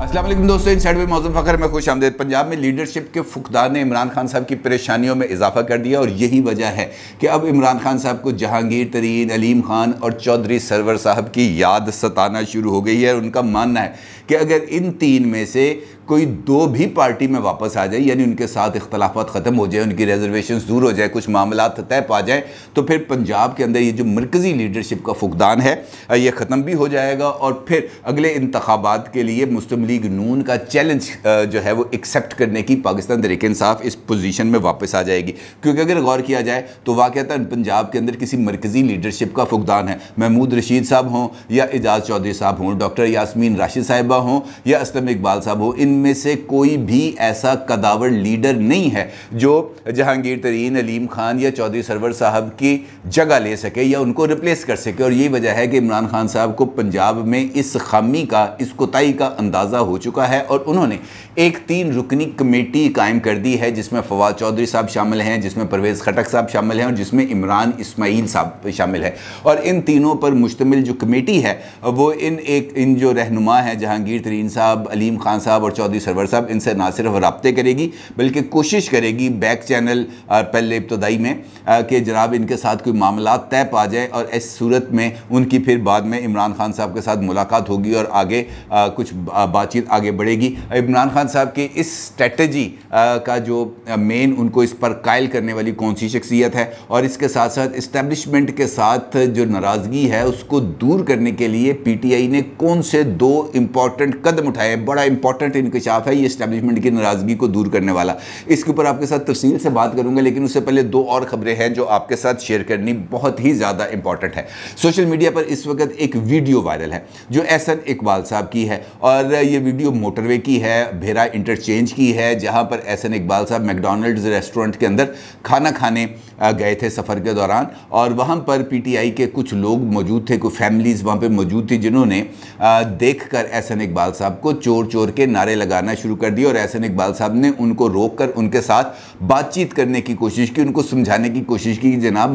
अस्सलाम वालेकुम दोस्तों, इनसाइड विद मौज़ूम फ़खर में खुश आमदीद। पंजाब में लीडरशिप के फुकदार ने इमरान खान साहब की परेशानियों में इजाफा कर दिया और यही वजह है कि अब इमरान खान साहब को जहांगीर तरीन, अलीम खान और चौधरी सरवर साहब की याद सताना शुरू हो गई है। उनका मानना है कि अगर इन तीन में से कोई दो भी पार्टी में वापस आ जाए, यानी उनके साथ इख्तलाफात ख़त्म हो जाए, उनकी रिजर्वेशन दूर हो जाए, कुछ मामला तय पा जाए, तो फिर पंजाब के अंदर ये जो मरकज़ी लीडरशिप का फुकदान है ये ख़त्म भी हो जाएगा और फिर अगले इंतखाबात के लिए मुस्लिम लीग नून का चैलेंज जो है वो एक्सेप्ट करने की पाकिस्तान तहरीक इंसाफ इस पोजीशन में वापस आ जाएगी। क्योंकि अगर गौर किया जाए तो वाक़तन पंजाब के अंदर किसी मरकज़ी लीडरशिप का फुकदान है, महमूद रशीद साहब हों या एजाज़ चौधरी साहब हों, डॉक्टर यास्मीन राशिद साहिबा हों या असलम इकबाल साहब हों, इनमें से कोई भी ऐसा कदावर लीडर नहीं है जो जहांगीर तरीन, अलीम खान या चौधरी सरवर साहब की जगह ले सके या उनको रिप्लेस कर सके। और यही वजह है कि इमरान खान साहब को पंजाब में इस खामी का, इस कोताही का अंदाज़ा हो चुका है और उन्होंने एक 3 रुकनी कमेटी कायम कर दी है, जिसमें फवाद चौधरी साहब शामिल हैं, जिसमें परवेज़ खटक साहब शामिल हैं और जिसमें इमरान इस्माइल साहब शामिल है। और इन तीनों पर मुश्तमिल जो कमेटी है वो इन जो रहनुमा हैं जहांगीर तरीन साहब, अलीम खान साहब और चौधरी सरवर साहब, इनसे ना सिर्फ रब्ते करेगी बल्कि कोशिश करेगी बैक चैनल पहले इब्तदाई में कि जनाब इनके साथ कोई मामला तय पा जाए और इस सूरत में उनकी फिर बाद में इमरान खान साहब के साथ मुलाकात होगी और आगे कुछ बातचीत आगे बढ़ेगी। इमरान खान साहब की इस स्ट्रेटजी का जो मेन उनको इस पर कायल करने वाली कौन सी शख्सियत है और इसके साथ साथ इस्टेब्लिशमेंट के साथ जो नाराज़गी है उसको दूर करने के लिए पीटीआई ने कौन से 2 इंपॉर्टेंट कदम उठाए। बड़ा इंपॉर्टेंट इंकशाफ है ये इस्टेब्लिशमेंट की नाराज़गी को दूर करने वाला। इसके ऊपर आपके साथ तफसील से बात करूंगा, लेकिन उससे पहले 2 और खबरें हैं जो आपके साथ शेयर करनी बहुत ही ज़्यादा इंपॉर्टेंट है। सोशल मीडिया पर इस वक्त एक वीडियो वायरल है जो एहसन इकबाल साहब की है और ये वीडियो मोटरवे की है, भेरा इंटरचेंज की है, जहां पर एहसन इकबाल साहब मैकडॉनल्ड्स रेस्टोरेंट के अंदर खाना खाने गए थे सफ़र के दौरान और वहां पर पीटीआई के कुछ लोग मौजूद थे, कुछ फैमिलीज़ वहां पर मौजूद थी, जिन्होंने देखकर एहसन इकबाल साहब को चोर चोर के नारे लगाना शुरू कर दिए और एहसन इकबाल साहब ने उनको रोककर उनके साथ बातचीत करने की कोशिश की, उनको समझाने की कोशिश की कि जनाब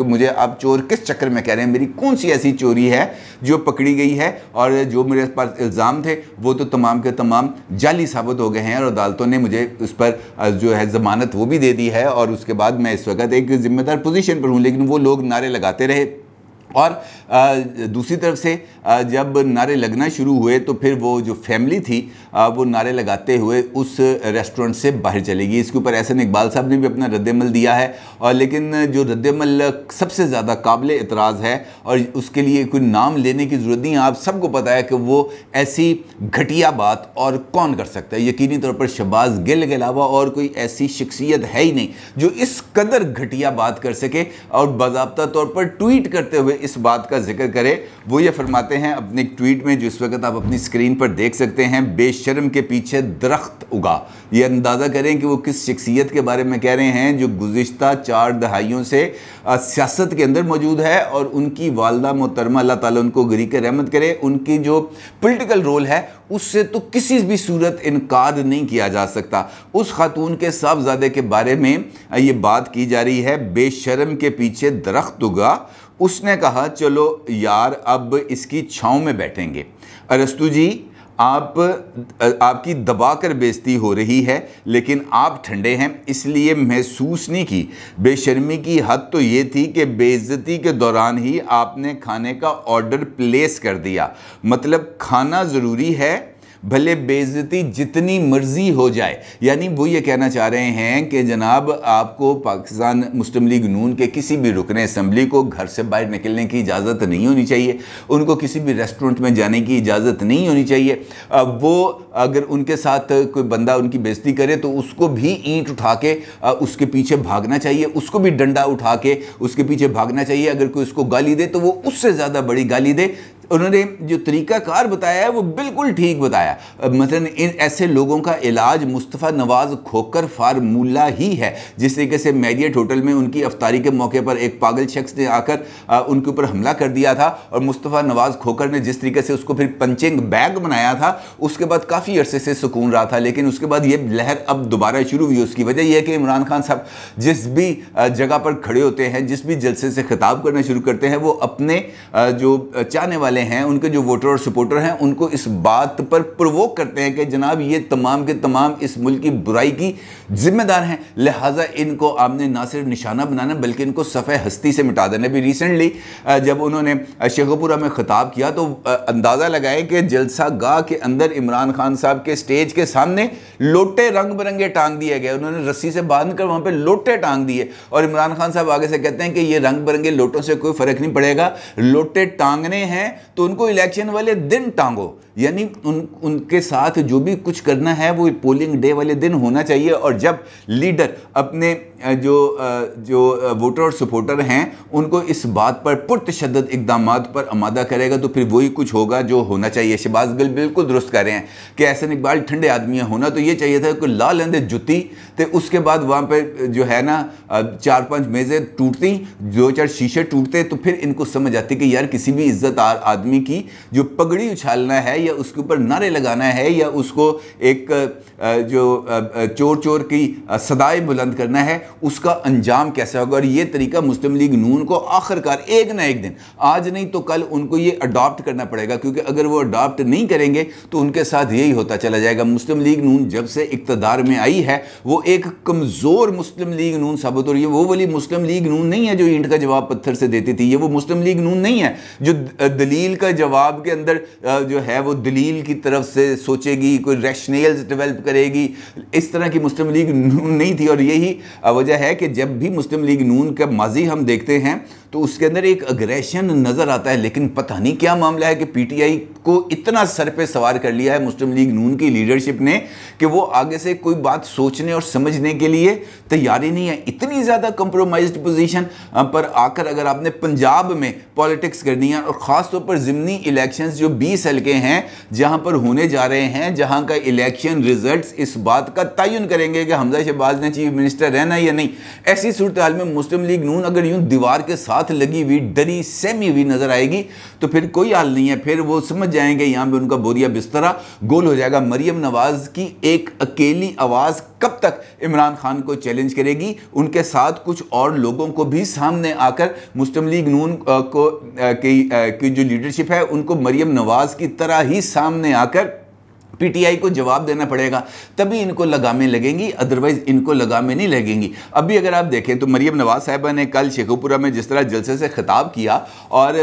मुझे आप चोर किस चक्कर में कह रहे हैं, मेरी कौन सी ऐसी चोरी है जो पकड़ी गई है और जो मेरे पास इल्ज़ाम थे वो तो तमाम के तमाम जाली साबित हो गए हैं और अदालतों ने मुझे उस पर जो है ज़मानत वो भी दे दी है और उसके बाद मैं इस वक्त एक जिम्मेदार पोजीशन पर हूँ। लेकिन वो लोग नारे लगाते रहे और दूसरी तरफ से जब नारे लगना शुरू हुए तो फिर वो जो फैमिली थी वो नारे लगाते हुए उस रेस्टोरेंट से बाहर चली गई। इसके ऊपर एहसन इकबाल साहब ने भी अपना रद्दमल दिया है और लेकिन जो रद्दमल सबसे ज़्यादा काबिल एतराज़ है और उसके लिए कोई नाम लेने की ज़रूरत नहीं है, आप सबको पता है कि वो ऐसी घटिया बात और कौन कर सकता है। यकीनी तौर पर शहबाज गिल के अलावा और कोई ऐसी शख्सियत है ही नहीं जो इस कदर घटिया बात कर सके और बाज़ाब्ता तौर पर ट्वीट करते हुए इस बात का जिक्र करें। वो ये फरमाते हैं अपने एक ट्वीट में जो इस वक्त आप अपनी स्क्रीन पर देख सकते हैं, बेशर्म के पीछे दरख्त उगा। ये अंदाज़ा करें कि वो किस शख्सियत के बारे में कह रहे हैं जो गुज़िश्ता 4 दहाइयों से सियासत के अंदर मौजूद है और उनकी वालदा मोहतरमा अल्लाह ताला उनको गरी के रहमत करे, उनकी जो पॉलिटिकल रोल है उससे तो किसी भी सूरत इनकार नहीं किया जा सकता। उस खातून के साहबजादे के बारे में ये बात की जा रही है, बेशर्म के पीछे दरख्त उगा। उसने कहा चलो यार अब इसकी छाँव में बैठेंगे। अरस्तु जी आपकी दबा कर बेइज्जती हो रही है लेकिन आप ठंडे हैं इसलिए महसूस नहीं की। बेशर्मी की हद तो ये थी कि बेइज्जती के दौरान ही आपने खाने का ऑर्डर प्लेस कर दिया। मतलब खाना ज़रूरी है भले बेइज्जती जितनी मर्जी हो जाए। यानी वो ये कहना चाह रहे हैं कि जनाब आपको पाकिस्तान मुस्लिम लीग नून के किसी भी रुकन असम्बली को घर से बाहर निकलने की इजाज़त नहीं होनी चाहिए, उनको किसी भी रेस्टोरेंट में जाने की इजाज़त नहीं होनी चाहिए। वो अगर उनके साथ कोई बंदा उनकी बेइज्जती करे तो उसको भी ईंट उठा के उसके पीछे भागना चाहिए, उसको भी डंडा उठा के उसके पीछे भागना चाहिए। अगर कोई उसको गाली दे तो वो उससे ज़्यादा बड़ी गाली दे। उन्होंने जो तरीक़ाकार बताया है वो बिल्कुल ठीक बताया। मतलब इन ऐसे लोगों का इलाज मुस्तफ़ा नवाज़ खोकर फार्मूला ही है। जिस तरीके से मैरियट होटल में उनकी अफ्तारी के मौके पर एक पागल शख्स ने आकर उनके ऊपर हमला कर दिया था और मुस्तफ़ा नवाज़ खोकर ने जिस तरीके से उसको फिर पंचिंग बैग बनाया था, उसके बाद काफ़ी अरसे से सुकून रहा था। लेकिन उसके बाद ये लहर अब दोबारा शुरू हुई। उसकी वजह यह है कि इमरान खान साहब जिस भी जगह पर खड़े होते हैं, जिस भी जलसे से खिताब करना शुरू करते हैं, वो अपने जो चाहने वाले हैं, उनके जो वोटर और सपोर्टर हैं, उनको इस बात पर प्रोवोक करते हैं कि जनाब ये तमाम के तमाम इस मुल्क की बुराई की जिम्मेदार हैं, लिहाजा इनको आपने ना सिर्फ निशाना बनाना बल्कि इनको सफ़े हस्ती से मिटा देना। भी रिसेंटली जब उन्होंने शेखुपुरा में खिताब किया तो अंदाज़ा लगाए कि जलसा गाह के अंदर इमरान खान साहब के स्टेज के सामने लोटे रंग बिरंगे टांग दिए गए, उन्होंने रस्सी से बांध कर वहाँ पे लोटे टांग दिए और इमरान खान साहब आगे से कहते हैं कि ये रंग बिरंगे लोटों से कोई फ़र्क नहीं पड़ेगा, लोटे टांगने हैं तो उनको इलेक्शन वाले दिन टांगो, यानी उनके साथ जो भी कुछ करना है वो पोलिंग डे वाले दिन होना चाहिए। और जब लीडर अपने जो वोटर और सपोर्टर हैं उनको इस बात पर पुरतशद्दद इक़दामात पर आमादा करेगा तो फिर वही कुछ होगा जो होना चाहिए। शहबाज गिल बिल्कुल दुरुस्त कर रहे हैं कि एहसन इकबाल ठंडे आदमी होना तो ये चाहिए था कि ला लेंदे जुती तो उसके बाद वहाँ पे जो है ना 4-5 मेज़ें टूटती, 2-4 शीशे टूटते तो फिर इनको समझ आती कि यार किसी भी इज़्ज़तदार आदमी की जो पगड़ी उछालना है या उसके ऊपर नारे लगाना है या उसको एक जो चोर चोर की सदाएं बुलंद करना है उसका अंजाम कैसा होगा। और ये तरीका मुस्लिम लीग नून को आखिरकार एक ना एक दिन, आज नहीं तो कल, उनको ये अडॉप्ट करना पड़ेगा, क्योंकि अगर वो अडॉप्ट नहीं करेंगे तो उनके साथ यही होता चला जाएगा। मुस्लिम लीग नून जब से इक़्तिदार में आई है वो एक कमज़ोर मुस्लिम लीग नून साबित हो रही है। वो वाली मुस्लिम लीग नून नहीं है जो ईंट का जवाब पत्थर से देती थी, ये वो मुस्लिम लीग नून नहीं है जो दलील का जवाब के अंदर जो है वो दलील की तरफ से सोचेगी, कोई रैशनल्स डेवलप करेगी, इस तरह की मुस्लिम लीग नून नहीं थी। और यही वजह है कि जब भी मुस्लिम लीग नून का माजी हम देखते हैं तो उसके अंदर एक अग्रेशन नज़र आता है, लेकिन पता नहीं क्या मामला है कि पीटीआई को इतना सर पे सवार कर लिया है मुस्लिम लीग नून की लीडरशिप ने कि वो आगे से कोई बात सोचने और समझने के लिए तैयारी नहीं है। इतनी ज़्यादा कंप्रोमाइज्ड पोजीशन पर आकर अगर आपने पंजाब में पॉलिटिक्स करनी है और ख़ास तौर पर ज़िमनी इलेक्शंस जो 20 हल्के हैं जहाँ पर होने जा रहे हैं, जहाँ का इलेक्शन रिजल्ट इस बात का तयन करेंगे कि हमजा शहबाज ने चीफ मिनिस्टर रहना या नहीं, ऐसी सूरत हाल में मुस्लिम लीग नून अगर यूँ दीवार के साथ लगी हुई डरी सहमी हुई नजर आएगी तो फिर कोई हाल नहीं है, फिर वो समझ जाएंगे यहाँ पे उनका बोरिया बिस्तरा गोल हो जाएगा। मरियम नवाज की एक अकेली आवाज़ कब तक इमरान खान को चैलेंज करेगी? उनके साथ कुछ और लोगों को भी सामने आकर मुस्लिम लीग नून की जो लीडरशिप है उनको मरियम नवाज की तरह ही सामने आकर पीटीआई को जवाब देना पड़ेगा, तभी इनको लगामें लगेंगी, अदरवाइज इनको लगामें नहीं लगेंगी। अभी अगर आप देखें तो मरियम नवाज साहिबा ने कल शेखुपुरा में जिस तरह जलसे से खिताब किया और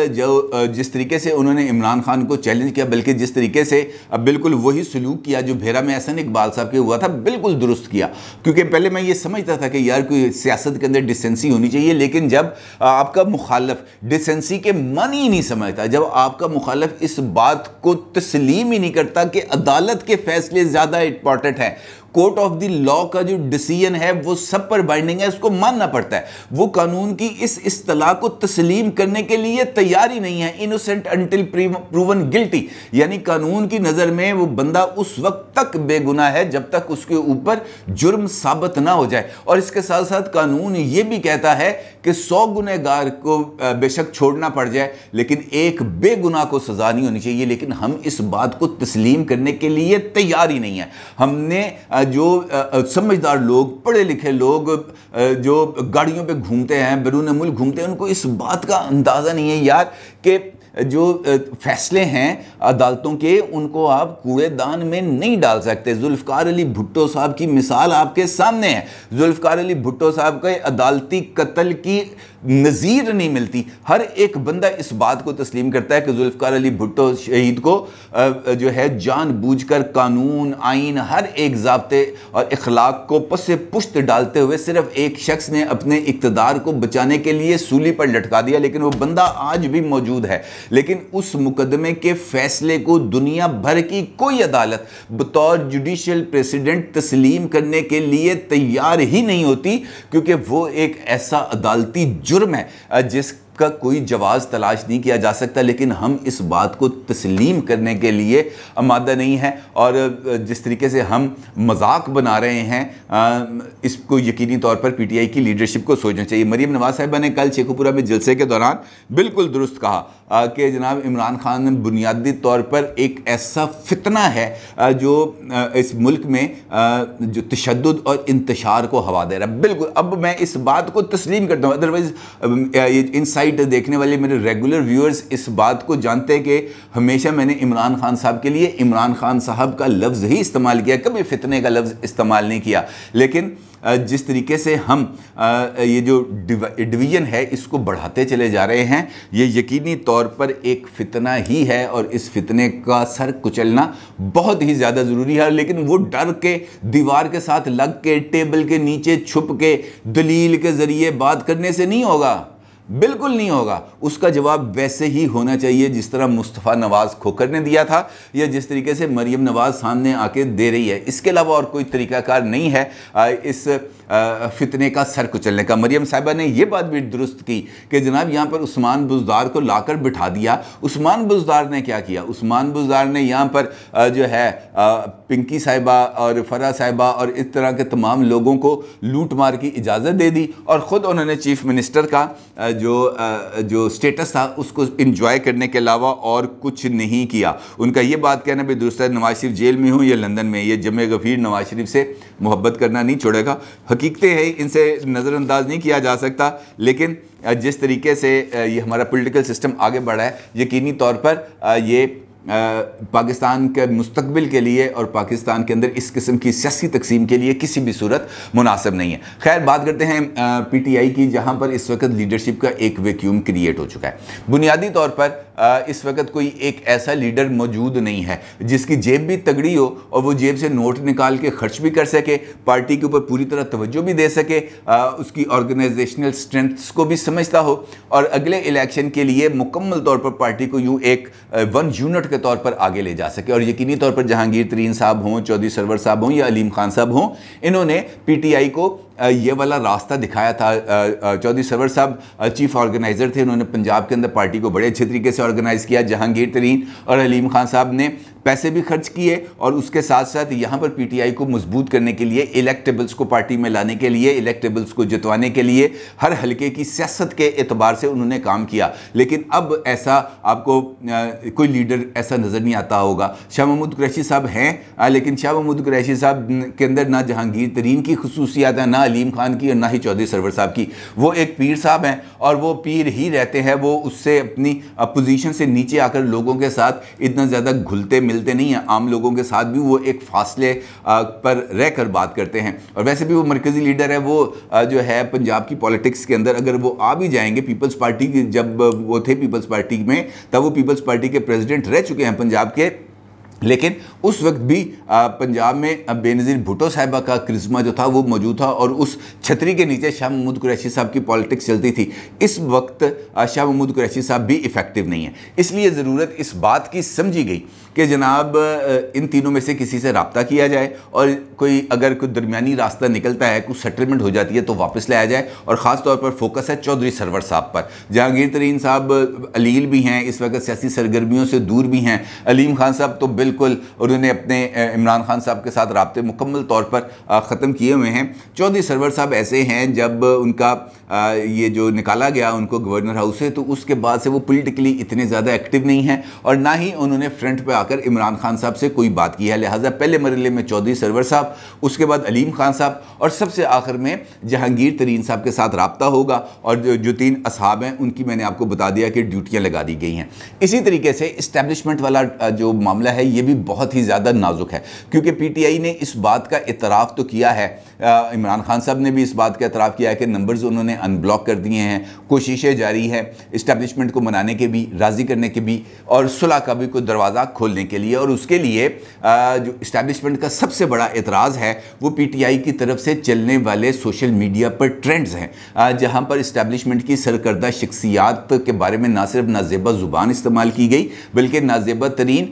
जिस तरीके से उन्होंने इमरान खान को चैलेंज किया, बल्कि जिस तरीके से बिल्कुल वही सलूक किया जो भेरा में एहसन इकबाल साहब के हुआ था, बिल्कुल दुरुस्त किया। क्योंकि पहले मैं ये समझता था कि यार कोई सियासत के अंदर डिसेंसी होनी चाहिए, लेकिन जब आपका मुखालफ डिसेंसी के मानी ही नहीं समझता, जब आपका मुखालफ इस बात को तस्लीम ही नहीं करता कि अदालत के फैसले ज्यादा इंपॉर्टेंट है, कोर्ट ऑफ द लॉ का जो डिसीजन है वो सब पर बाइंडिंग है, उसको मानना पड़ता है, वो कानून की इस इस्तिलाह को तस्लीम करने के लिए तैयार ही नहीं है। इनोसेंट अंटिल प्रूवन गिल्टी, यानी कानून की नज़र में वो बंदा उस वक्त तक बेगुनाह है जब तक उसके ऊपर जुर्म साबित ना हो जाए। और इसके साथ साथ कानून ये भी कहता है कि 100 गुनहगार को बेशक छोड़ना पड़ जाए लेकिन एक बेगुनाह को सजा नहीं होनी चाहिए, लेकिन हम इस बात को तस्लीम करने के लिए तैयार ही नहीं है। हमने जो समझदार लोग, पढ़े लिखे लोग जो गाड़ियों पे घूमते हैं, बैरून मुल्क घूमते हैं, उनको इस बात का अंदाज़ा नहीं है यार कि जो फैसले हैं अदालतों के उनको आप कूड़ेदान में नहीं डाल सकते। जुल्फ़िकार अली भुट्टो साहब की मिसाल आपके सामने है। जुल्फ़िकार अली भुट्टो साहब के अदालती कत्ल की नज़ीर नहीं मिलती। हर एक बंदा इस बात को तस्लीम करता है कि जुल्फ़िकार अली भुट्टो शहीद को जो है जानबूझकर कानून, आइन, हर एक ज़ाब्ते और इखलाक को पसे पुश्त डालते हुए सिर्फ एक शख्स ने अपने इक़्तिदार को बचाने के लिए सूली पर लटका दिया, लेकिन वो बंदा आज भी मौजूद है। लेकिन उस मुकदमे के फैसले को दुनिया भर की कोई अदालत बतौर जुडिशियल प्रेसिडेंट तस्लीम करने के लिए तैयार ही नहीं होती, क्योंकि वो एक ऐसा अदालती जुर्म है जिसका कोई जवाज़ तलाश नहीं किया जा सकता। लेकिन हम इस बात को तस्लीम करने के लिए आमादा नहीं है और जिस तरीके से हम मजाक बना रहे हैं इसको यकीनी तौर पर पीटीआई की लीडरशिप को सोचना चाहिए। मरियम नवाज साहिबा ने कल शेखुपुरा में जलसे के दौरान बिल्कुल दुरुस्त कहा कि जनाब इमरान खान बुनियादी तौर पर एक ऐसा फितना है जो इस मुल्क में जो तशद्दुद और इंतशार को हवा दे रहा है। बिल्कुल, अब मैं इस बात को तस्लीम करता हूँ। अदरवाइज़ इनसाइट देखने वाले मेरे रेगुलर व्यूअर्स इस बात को जानते हैं कि हमेशा मैंने इमरान खान साहब के लिए इमरान खान साहब का लफ्ज़ ही इस्तेमाल किया, कभी फितने का लफ्ज़ इस्तेमाल नहीं किया। लेकिन जिस तरीके से हम ये जो डिवीज़न है इसको बढ़ाते चले जा रहे हैं, ये यकीनी तौर पर एक फितना ही है और इस फितने का सर कुचलना बहुत ही ज़्यादा ज़रूरी है। लेकिन वो डर के दीवार के साथ लग के टेबल के नीचे छुप के दलील के ज़रिए बात करने से नहीं होगा, बिल्कुल नहीं होगा। उसका जवाब वैसे ही होना चाहिए जिस तरह मुस्तफ़ा नवाज़ खोखर ने दिया था या जिस तरीके से मरियम नवाज़ सामने आके दे रही है। इसके अलावा और कोई तरीक़ाकार नहीं है इस फितने का सर कुचलने का। मरियम साहिबा ने यह बात भी दुरुस्त की कि जनाब यहाँ पर उस्मान बुज़दार को लाकर बिठा दिया। उस्मान बुज़दार ने क्या किया? उस्मान बुज़दार ने यहाँ पर जो है पिंकी साहिबा और फ़रा साहिबा और इस तरह के तमाम लोगों को लूट मार की इजाज़त दे दी और ख़ुद उन्होंने चीफ़ मिनिस्टर का जो स्टेटस था उसको इंजॉय करने के अलावा और कुछ नहीं किया। उनका ये बात कहना भी दुरुस्त है, नवाज शरीफ जेल में हो या लंदन में, ये जमे गफीर नवाज शरीफ से मोहब्बत करना नहीं छोड़ेगा। हकीकतें हैं, इनसे नज़रअंदाज नहीं किया जा सकता। लेकिन जिस तरीके से ये हमारा पॉलिटिकल सिस्टम आगे बढ़ा है, यकीनी तौर पर ये पाकिस्तान के मुस्तकबिल के लिए और पाकिस्तान के अंदर इस किस्म की सियासी तकसीम के लिए किसी भी सूरत मुनासिब नहीं है। खैर, बात करते हैं पीटीआई की, जहां पर इस वक्त लीडरशिप का एक वैक्यूम क्रिएट हो चुका है। बुनियादी तौर पर इस वक्त कोई एक ऐसा लीडर मौजूद नहीं है जिसकी जेब भी तगड़ी हो और वो जेब से नोट निकाल के खर्च भी कर सके, पार्टी के ऊपर पूरी तरह तवज्जो भी दे सके, उसकी ऑर्गेनाइजेशनल स्ट्रेंथ्स को भी समझता हो और अगले इलेक्शन के लिए मुकम्मल तौर पर पार्टी को यूँ एक वन यूनिट के तौर पर आगे ले जा सके। और यकीनी तौर पर जहांगीर तरीन साहब हों, चौधरी सरवर साहब हों या अलीम खान साहब हों, इन्होंने पीटीआई को ये वाला रास्ता दिखाया था। चौधरी सरवर साहब चीफ ऑर्गेनाइज़र थे, उन्होंने पंजाब के अंदर पार्टी को बड़े अच्छे तरीके से ऑर्गेनाइज़ किया। जहांगीर तरीन और अलीम खान साहब ने पैसे भी खर्च किए और उसके साथ साथ यहाँ पर पीटीआई को मजबूत करने के लिए, इलेक्टेबल्स को पार्टी में लाने के लिए, इलेक्टेबल्स को जितवाने के लिए हर हल्के की सियासत के एतबार से उन्होंने काम किया। लेकिन अब ऐसा आपको कोई लीडर ऐसा नज़र नहीं आता होगा। शाह महमूद कुरैशी साहब हैं, लेकिन शाह महमूद कुरैशी साहब के अंदर ना जहांगीर तरीन की खुसूसियात है, ना अलीम खान की और ना ही चौधरी सरवर साहब की। वो एक पीर साहब हैं और वो पीर ही रहते हैं। वो उससे अपनी पोजीशन से नीचे आकर लोगों के साथ इतना ज़्यादा घुलते मिलते नहीं हैं। आम लोगों के साथ भी वो एक फासले पर रहकर बात करते हैं। और वैसे भी वो मरकज़ी लीडर है। वो जो है पंजाब की पॉलिटिक्स के अंदर अगर वो आ भी जाएंगे, पीपल्स पार्टी की जब वो थे पीपल्स पार्टी में, तब वो पीपल्स पार्टी के प्रेसिडेंट रह चुके हैं पंजाब के। लेकिन उस वक्त भी पंजाब में बेनज़ीर भुट्टो साहिबा का करिश्मा जो था वो मौजूद था और उस छतरी के नीचे शाह महमूद कुरैशी साहब की पॉलिटिक्स चलती थी। इस वक्त शाह महमूद कुरैशी साहब भी इफ़ेक्टिव नहीं है। इसलिए ज़रूरत इस बात की समझी गई कि जनाब इन तीनों में से किसी से रब्ता किया जाए और अगर कोई दरमियानी रास्ता निकलता है, कुछ सेटलमेंट हो जाती है तो वापस लाया जाए। और ख़ास तौर पर फोकस है चौधरी सरवर साहब पर। जहांगीर तरीन साहब अलील भी हैं, इस वक्त सियासी सरगर्मियों से दूर भी हैं। अलीम खान साहब तो बिल्कुल उन्होंने अपने इमरान खान साहब के साथ राब्ते मुकम्मल तौर पर ख़त्म किए हुए हैं। चौधरी सरवर साहब ऐसे हैं, जब उनका ये जो निकाला गया उनको गवर्नर हाउस से, तो उसके बाद से वो पॉलिटिकली इतने ज़्यादा एक्टिव नहीं हैं और ना ही उन्होंने फ्रंट पे आकर इमरान खान साहब से कोई बात की है। लिहाजा पहले मरहले में चौधरी सरवर साहब, उसके बाद अलीम खान साहब और सबसे आखिर में जहांगीर तरीन साहब के साथ रब्ता होगा। और जो तीन असहाब हैं उनकी मैंने आपको बता दिया कि ड्यूटियाँ लगा दी गई हैं। इसी तरीके से इस्टेब्लिशमेंट वाला जो मामला है ये भी बहुत ही ज़्यादा नाजुक है, क्योंकि पीटीआई ने इस बात का इतराफ़ तो किया है, इमरान खान साहब ने भी इस बात का इतराफ़ किया है कि नंबर्स उन्होंने अनब्लॉक कर दिए हैं। कोशिशें जारी है इस्टेब्लिशमेंट को मनाने के भी, राज़ी करने के भी और सुलह का भी कोई दरवाज़ा खोलने के लिए। और उसके लिए जो इस्टेब्लिशमेंट का सबसे बड़ा एतराज़ है वो पीटीआई की तरफ से चलने वाले सोशल मीडिया पर ट्रेंड्स हैं, जहाँ पर इस्टेब्लिशमेंट की सरकर्दा शख्सियात के बारे में ना सिर्फ नाजेबा ज़ुबान इस्तेमाल की गई बल्कि नाजेबा तरीन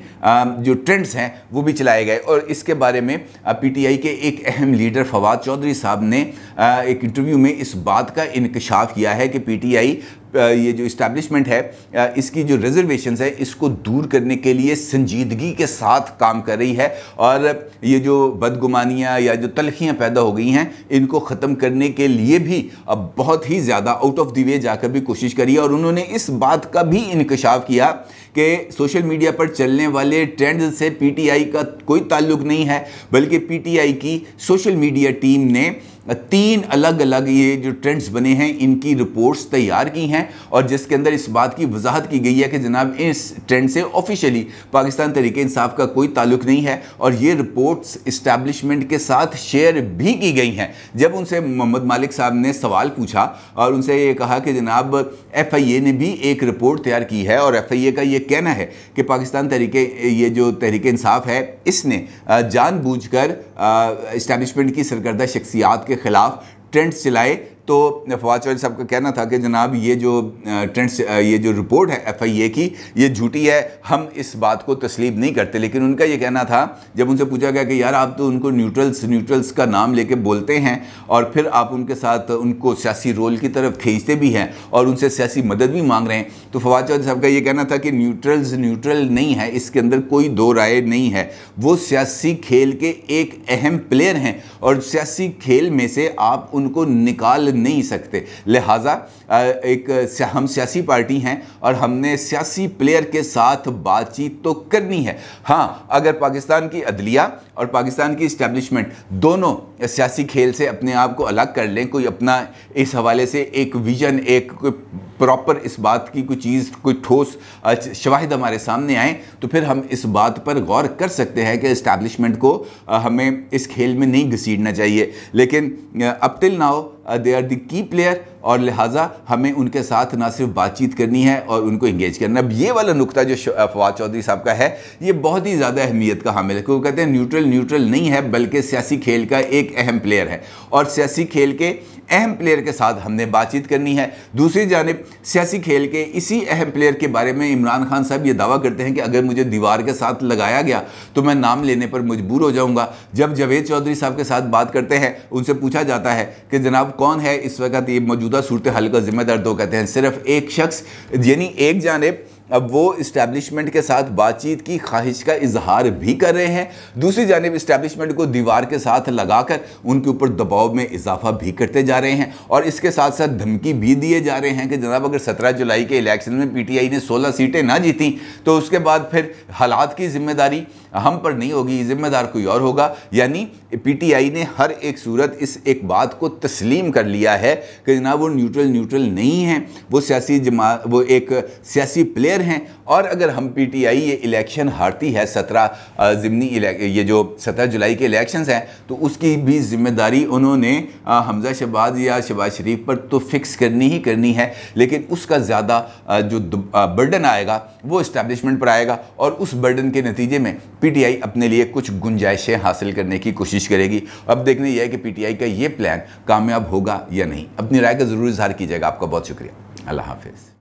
जो ट्रेंड्स हैं वो भी चलाए गए। और इसके बारे में पीटीआई के एक अहम लीडर फवाद चौधरी साहब ने एक इंटरव्यू में इस बात का इंकशाफ किया है कि पीटीआई ये जो इस्टेब्लिशमेंट है इसकी जो रिजर्वेशंस है इसको दूर करने के लिए संजीदगी के साथ काम कर रही है और ये जो बदगुमानियाँ या जो तलखियाँ पैदा हो गई हैं इनको ख़त्म करने के लिए भी अब बहुत ही ज़्यादा आउट ऑफ द वे जाकर भी कोशिश करी है। और उन्होंने इस बात का भी इंकशाफ किया कि सोशल मीडिया पर चलने वाले ट्रेंड से पीटीआई का कोई ताल्लुक नहीं है, बल्कि पीटीआई की सोशल मीडिया टीम ने 3 अलग अलग ये जो ट्रेंड्स बने हैं इनकी रिपोर्ट्स तैयार की हैं और जिसके अंदर इस बात की वजाहत की गई है कि जनाब इस ट्रेंड से ऑफिशियली पाकिस्तान तहरीक इंसाफ का कोई ताल्लुक नहीं है और ये रिपोर्ट्स इस्टेब्लिशमेंट के साथ शेयर भी की गई हैं। जब उनसे मोहम्मद मालिक साहब ने सवाल पूछा और उनसे ये कहा कि जनाब FIA ने भी एक रिपोर्ट तैयार की है और FIA का ये कहना है कि पाकिस्तान ये जो तहरीक इंसाफ है इसने जानबूझकर इस्टेब्लिशमेंट की सरकर्दा शख्सियात के खिलाफ ट्रेंड्स चलाए। तो फवाद चौधरी साहब का कहना था कि जनाब ये जो ट्रेंड्स ये जो रिपोर्ट है FIA की ये झूठी है, हम इस बात को तस्लीम नहीं करते। लेकिन उनका ये कहना था जब उनसे पूछा गया कि यार आप तो उनको न्यूट्रल्स का नाम लेके बोलते हैं और फिर आप उनके साथ उनको सियासी रोल की तरफ खींचते भी हैं और उनसे सियासी मदद भी मांग रहे हैं, तो फवाद चौधरी साहब का ये कहना था कि न्यूट्रल नहीं है, इसके अंदर कोई दो राय नहीं है, वो सियासी खेल के एक अहम प्लेयर हैं और सियासी खेल में से आप उनको निकाल नहीं सकते। लिहाजा हम सियासी पार्टी हैं और हमने सियासी प्लेयर के साथ बातचीत तो करनी है। हाँ, अगर पाकिस्तान की अदलिया और पाकिस्तान की इस्टेब्लिशमेंट दोनों सियासी खेल से अपने आप को अलग कर लें, कोई अपना इस हवाले से एक विजन, एक प्रॉपर इस बात की कोई चीज़, कोई ठोस शवाहिद हमारे सामने आए, तो फिर हम इस बात पर गौर कर सकते हैं कि इस्टेब्लिशमेंट को हमें इस खेल में नहीं घसीटना चाहिए। लेकिन up till now they are the key player और लिहाजा हमें उनके साथ ना सिर्फ बातचीत करनी है और उनको इंगेज करना। अब ये वाला नुक्ता जो फवाद चौधरी साहब का है ये बहुत ही ज़्यादा अहमियत का हामिल है, क्योंकि कहते हैं न्यूट्रल नहीं है बल्कि सियासी खेल का एक अहम प्लेयर है और सियासी खेल के अहम प्लेयर के साथ हमने बातचीत करनी है। दूसरी जानिब सियासी खेल के इसी अहम प्लेयर के बारे में इमरान खान साहब ये दावा करते हैं कि अगर मुझे दीवार के साथ लगाया गया तो मैं नाम लेने पर मजबूर हो जाऊंगा। जब जावेद चौधरी साहब के साथ बात करते हैं उनसे पूछा जाता है कि जनाब कौन है इस वक्त ये मौजूदा सूरत हाल का जिम्मेदार, तो कहते हैं सिर्फ एक शख्स, यानी एक जानिब अब वो इस्टेब्लिशमेंट के साथ बातचीत की ख्वाहिश का इजहार भी कर रहे हैं, दूसरी जानिब इस्टेब्लिशमेंट को दीवार के साथ लगाकर उनके ऊपर दबाव में इजाफा भी करते जा रहे हैं और इसके साथ साथ धमकी भी दिए जा रहे हैं कि जनाब अगर 17 जुलाई के इलेक्शन में PTI ने 16 सीटें ना जीती तो उसके बाद फिर हालात की जिम्मेदारी हम पर नहीं होगी, जिम्मेदार कोई और होगा। यानी PTI ने हर एक सूरत इस एक बात को तस्लीम कर लिया है कि जनाब वो न्यूट्रल नहीं है, वो एक सियासी प्लेयर हैं और अगर हम PTI ये इलेक्शन हारती है 17 ज़िमनी ये जो 17 जुलाई के इलेक्शंस हैं तो उसकी भी जिम्मेदारी उन्होंने हमजा शहबाज या शहबाज शरीफ पर तो फिक्स करनी ही करनी है, लेकिन उसका ज़्यादा जो बर्डन आएगा वो इस्टेब्लिशमेंट पर आएगा और उस बर्डन के नतीजे में PTI अपने लिए कुछ गुंजाइशें हासिल करने की कोशिश करेगी। अब देखने यह है कि PTI का ये प्लान कामयाब होगा या नहीं। अपनी राय का ज़रूर इजहार कीजिएगा। आपका बहुत शुक्रिया। अल्लाह हाफिज़।